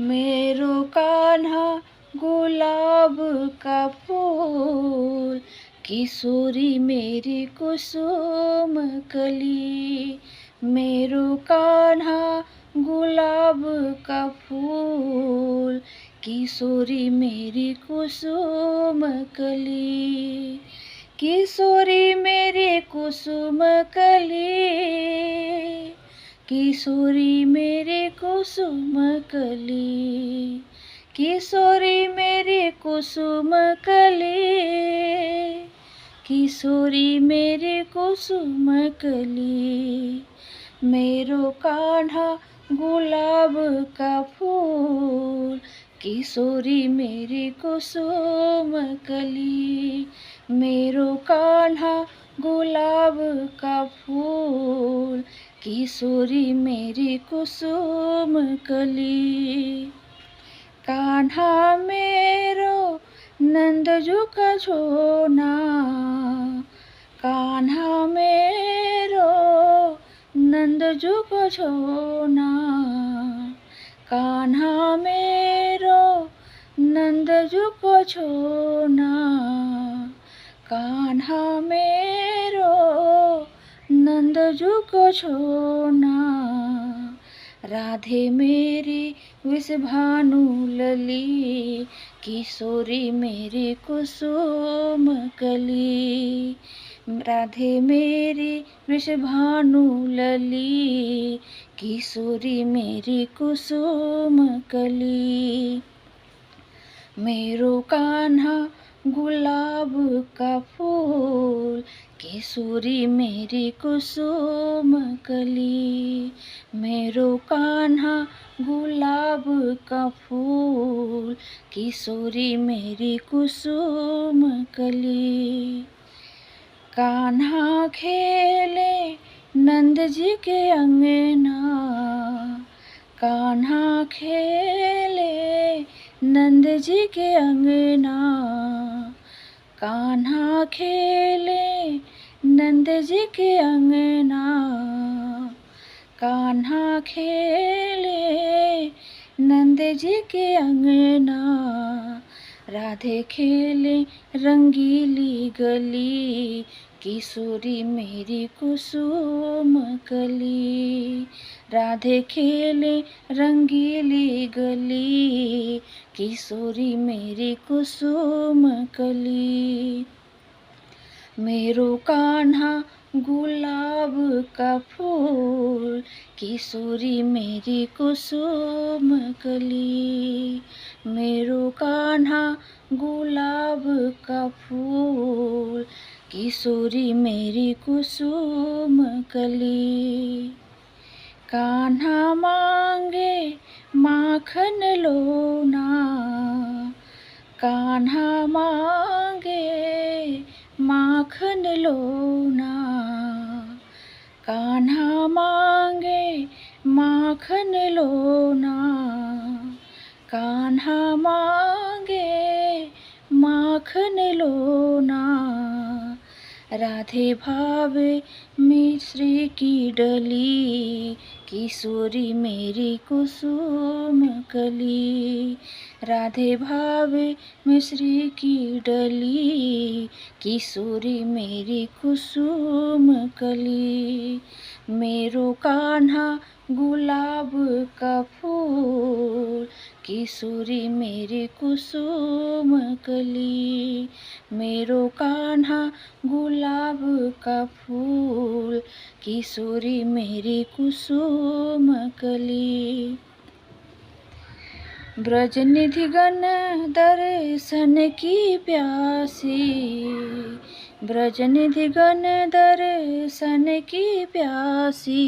मेरो कान्हा गुलाब का फूल, किशोरी मेरी कुसुम कली। मेरो कान्हा गुलाब का फूल, किशोरी मेरी कुसुम कली। किशोरी मेरी कुसुम कली, किशोरी मेरी कुसुम कली। किशोरी मेरी कुसुम कली, किशोरी मेरी कुसुम कली। मेरो कान्हा गुलाब का फूल, किशोरी मेरी कुसुम कली। मेरो कान्हा गुलाब का फूल, किशोरी मेरी कुसुम कली। कान्हा मेरो नंदजू का झोना, कान्हा मेरो नंदजू का झोना। कान्हा मेरो नंदजू को झोना, कान्हा मेरो नंदजू को झोना। राधे मेरी वृषभानु लली, किशोरी मेरी कुसुम कली। राधे मेरी वृषभानु लली, किशोरी मेरी कुसुम कली। मेरो कान्हा गुलाब का फूल, किशोरी मेरी कुसुम कली। मेरो कान्हा गुलाब का फूल, किशोरी मेरी कुसुम कली। कान्हा खेले नंद जी के अंगना, कान्हा खेले नंद जी के अंगना। कान्हा खेले नंद जी के अंगना, कान्हा खेले नंद जी के अंगना। राधे खेले रंगीली गली, किशोरी मेरी कुसुम कली। राधे खेले रंगीली गली, किशोरी मेरी कुसुम कली। मेरो कान्हा गुलाब का फूल, किशोरी मेरी कुसुम कली। मेरो कान्हा गुलाब का फूल, किशोरी मेरी कुसुम कली। कान्हा मांगे माखन लोना, कान्हा मांगे माखन लोना। कान्हा मांगे माखन लोना, कान्हा मांगे माखन लोना। राधे भावे मिश्री की डली, किशोरी मेरी कुसुम कली। राधे भावे मिश्री की डली, किशोरी मेरी कुसुम कली। मेरो कान्हा गुलाब का फूल, किशोरी मेरी कुसुम कली। मेरो कान्हा गुलाब का फूल, किशोरी मेरी कुसुम कली। ब्रजनिधि गण दर्शन की प्यासी, ब्रजनिधि गण दर्शन की प्यासी।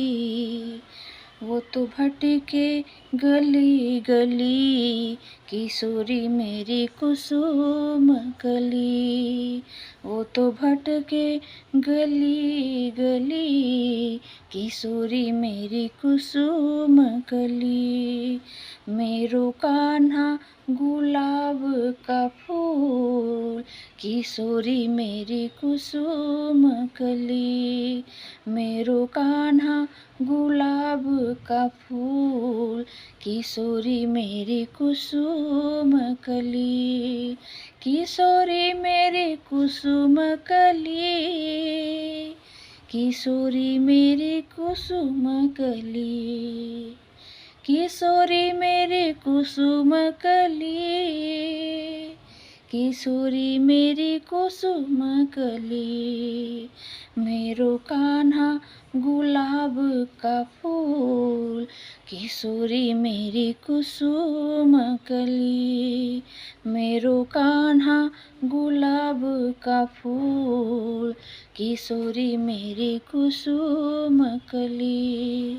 वो तो भटके गली गली, किशोरी मेरी कुसुम कली। वो तो भटके गली गली, किशोरी मेरी कुसुम कली। मेरो कान्हा गुलाब का फूल, किशोरी मेरी कुसुम कली। मेरो कान्हा गुलाब का फूल, किशोरी मेरी कुसुम कली। किशोरी मेरी कुसुम कली, किशोरी मेरी कुसुम कली। किशोरी मेरी कुसुम कली, किशोरी मेरी कुसुम कली। मेरो कान्हा गुलाब का फूल, किशोरी मेरी कुसुम कली। मेरो कान्हा गुलाब का फूल, किशोरी मेरी कुसुम कली।